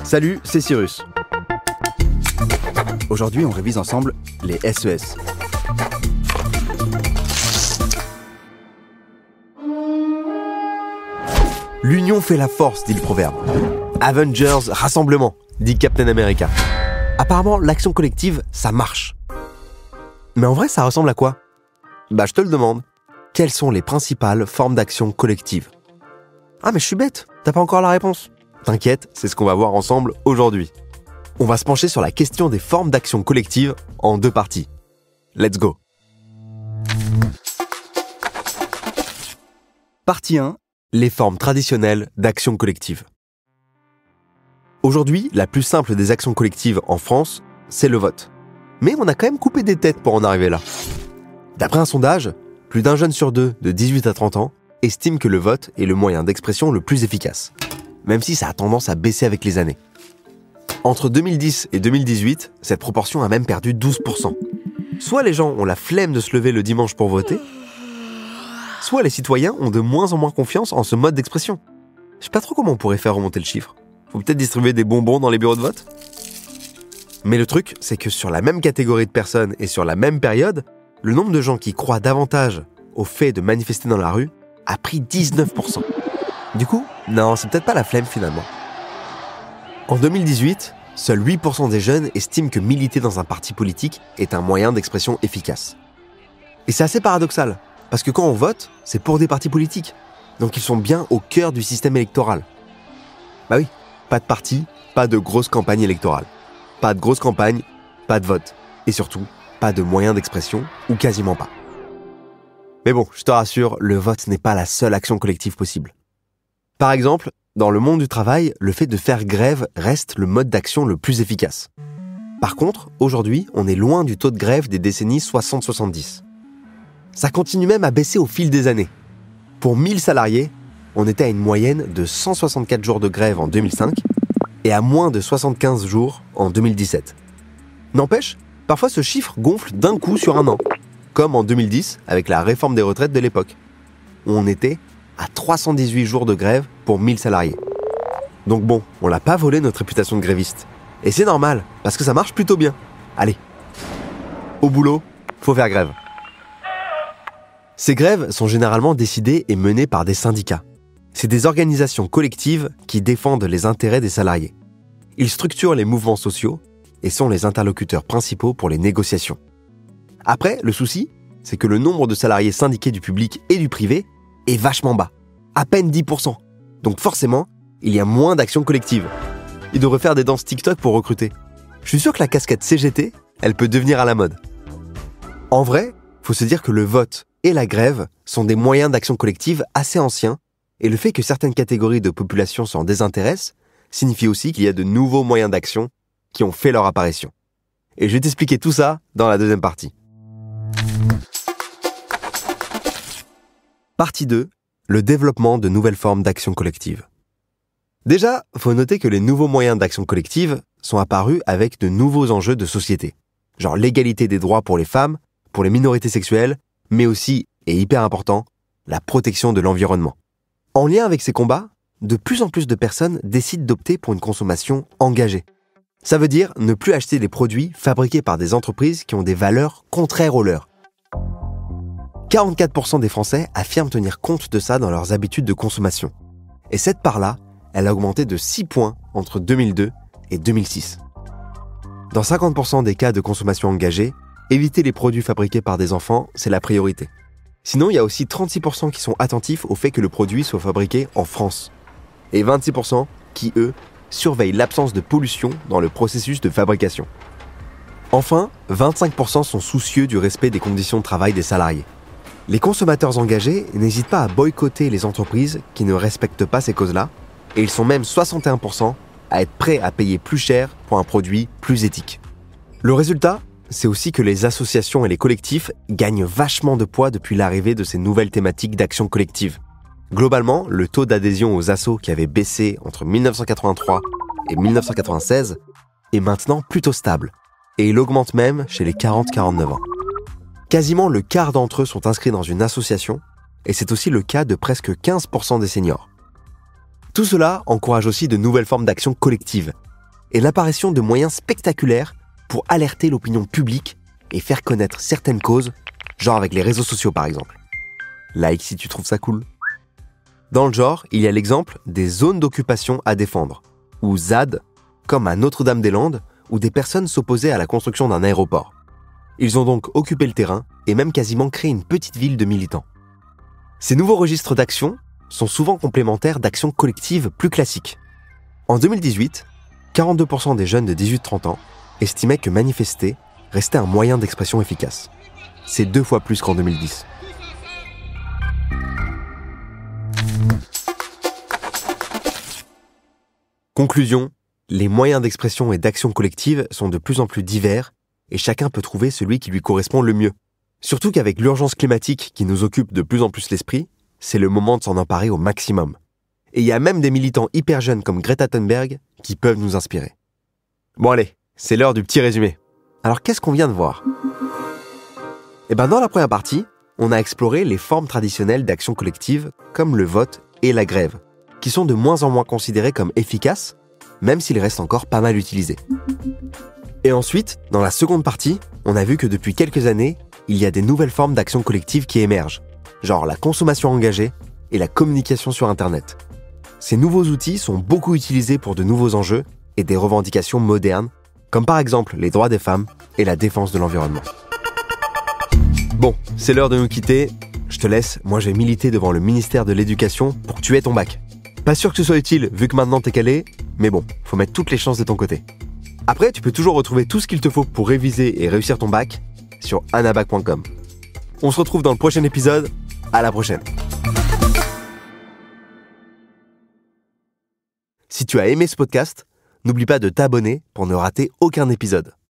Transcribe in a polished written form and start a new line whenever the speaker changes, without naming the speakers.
Salut, c'est Cyrus. Aujourd'hui, on révise ensemble les SES. L'union fait la force, dit le proverbe. Avengers, rassemblement, dit Captain America. Apparemment, l'action collective, ça marche. Mais en vrai, ça ressemble à quoi ? Je te le demande. Quelles sont les principales formes d'action collective ? Ah, mais je suis bête, t'as pas encore la réponse. T'inquiète, c'est ce qu'on va voir ensemble aujourd'hui. On va se pencher sur la question des formes d'action collective en 2 parties. Let's go. Partie 1. Les formes traditionnelles d'action collective. Aujourd'hui, la plus simple des actions collectives en France, c'est le vote. Mais on a quand même coupé des têtes pour en arriver là. D'après un sondage, plus d'un jeune sur 2 de 18 à 30 ans estime que le vote est le moyen d'expression le plus efficace, même si ça a tendance à baisser avec les années. Entre 2010 et 2018, cette proportion a même perdu 12%. Soit les gens ont la flemme de se lever le dimanche pour voter, soit les citoyens ont de moins en moins confiance en ce mode d'expression. Je sais pas trop comment on pourrait faire remonter le chiffre. Faut peut-être distribuer des bonbons dans les bureaux de vote ? Mais le truc, c'est que sur la même catégorie de personnes et sur la même période, le nombre de gens qui croient davantage au fait de manifester dans la rue a pris 19%. Du coup, non, c'est peut-être pas la flemme finalement. En 2018, seuls 8% des jeunes estiment que militer dans un parti politique est un moyen d'expression efficace. Et c'est assez paradoxal, parce que quand on vote, c'est pour des partis politiques. Donc ils sont bien au cœur du système électoral. Oui, pas de parti, pas de grosse campagne électorale. Pas de grosse campagne, pas de vote. Et surtout, pas de moyens d'expression, ou quasiment pas. Mais bon, je te rassure, le vote n'est pas la seule action collective possible. Par exemple, dans le monde du travail, le fait de faire grève reste le mode d'action le plus efficace. Par contre, aujourd'hui, on est loin du taux de grève des décennies 60-70. Ça continue même à baisser au fil des années. Pour 1000 salariés, on était à une moyenne de 164 jours de grève en 2005 et à moins de 75 jours en 2017. N'empêche, parfois ce chiffre gonfle d'un coup sur un an, comme en 2010 avec la réforme des retraites de l'époque, où on était à 318 jours de grève pour 1000 salariés. Donc bon, on l'a pas volé notre réputation de gréviste. Et c'est normal, parce que ça marche plutôt bien. Allez, au boulot, faut faire grève. Ces grèves sont généralement décidées et menées par des syndicats. C'est des organisations collectives qui défendent les intérêts des salariés. Ils structurent les mouvements sociaux et sont les interlocuteurs principaux pour les négociations. Après, le souci, c'est que le nombre de salariés syndiqués du public et du privé est vachement bas, à peine 10%. Donc forcément, il y a moins d'actions collectives. Ils devraient faire des danses TikTok pour recruter. Je suis sûr que la casquette CGT, elle peut devenir à la mode. En vrai, faut se dire que le vote et la grève sont des moyens d'action collective assez anciens, et le fait que certaines catégories de population s'en désintéressent signifie aussi qu'il y a de nouveaux moyens d'action qui ont fait leur apparition. Et je vais t'expliquer tout ça dans la deuxième partie. Partie 2, le développement de nouvelles formes d'action collective. Déjà, faut noter que les nouveaux moyens d'action collective sont apparus avec de nouveaux enjeux de société, genre l'égalité des droits pour les femmes, pour les minorités sexuelles, mais aussi, et hyper important, la protection de l'environnement. En lien avec ces combats, de plus en plus de personnes décident d'opter pour une consommation engagée. Ça veut dire ne plus acheter des produits fabriqués par des entreprises qui ont des valeurs contraires aux leurs. 44% des Français affirment tenir compte de ça dans leurs habitudes de consommation. Et cette part-là, elle a augmenté de 6 points entre 2002 et 2006. Dans 50% des cas de consommation engagée, éviter les produits fabriqués par des enfants, c'est la priorité. Sinon, il y a aussi 36% qui sont attentifs au fait que le produit soit fabriqué en France. Et 26% qui, eux, surveillent l'absence de pollution dans le processus de fabrication. Enfin, 25% sont soucieux du respect des conditions de travail des salariés. Les consommateurs engagés n'hésitent pas à boycotter les entreprises qui ne respectent pas ces causes-là, et ils sont même 61% à être prêts à payer plus cher pour un produit plus éthique. Le résultat, c'est aussi que les associations et les collectifs gagnent vachement de poids depuis l'arrivée de ces nouvelles thématiques d'action collective. Globalement, le taux d'adhésion aux assos qui avait baissé entre 1983 et 1996 est maintenant plutôt stable, et il augmente même chez les 40-49 ans. Quasiment le quart d'entre eux sont inscrits dans une association, et c'est aussi le cas de presque 15% des seniors. Tout cela encourage aussi de nouvelles formes d'action collective, et l'apparition de moyens spectaculaires pour alerter l'opinion publique et faire connaître certaines causes, genre avec les réseaux sociaux par exemple. Like si tu trouves ça cool. Dans le genre, il y a l'exemple des zones d'occupation à défendre, ou ZAD, comme à Notre-Dame-des-Landes, où des personnes s'opposaient à la construction d'un aéroport. Ils ont donc occupé le terrain et même quasiment créé une petite ville de militants. Ces nouveaux registres d'action sont souvent complémentaires d'actions collectives plus classiques. En 2018, 42% des jeunes de 18-30 ans estimaient que manifester restait un moyen d'expression efficace. C'est 2 fois plus qu'en 2010. Conclusion, les moyens d'expression et d'action collective sont de plus en plus divers et chacun peut trouver celui qui lui correspond le mieux. Surtout qu'avec l'urgence climatique qui nous occupe de plus en plus l'esprit, c'est le moment de s'en emparer au maximum. Et il y a même des militants hyper jeunes comme Greta Thunberg qui peuvent nous inspirer. Bon allez, c'est l'heure du petit résumé. Alors qu'est-ce qu'on vient de voir ? Dans la première partie, on a exploré les formes traditionnelles d'action collective comme le vote et la grève, qui sont de moins en moins considérées comme efficaces, même s'ils restent encore pas mal utilisés. Et ensuite, dans la seconde partie, on a vu que depuis quelques années, il y a des nouvelles formes d'action collective qui émergent, genre la consommation engagée et la communication sur Internet. Ces nouveaux outils sont beaucoup utilisés pour de nouveaux enjeux et des revendications modernes, comme par exemple les droits des femmes et la défense de l'environnement. Bon, c'est l'heure de nous quitter. Je te laisse, moi j'ai milité devant le ministère de l'Éducation pour que tu aies ton bac. Pas sûr que ce soit utile vu que maintenant t'es calé, mais bon, faut mettre toutes les chances de ton côté. Après, tu peux toujours retrouver tout ce qu'il te faut pour réviser et réussir ton bac sur anabac.com. On se retrouve dans le prochain épisode. À la prochaine. Si tu as aimé ce podcast, n'oublie pas de t'abonner pour ne rater aucun épisode.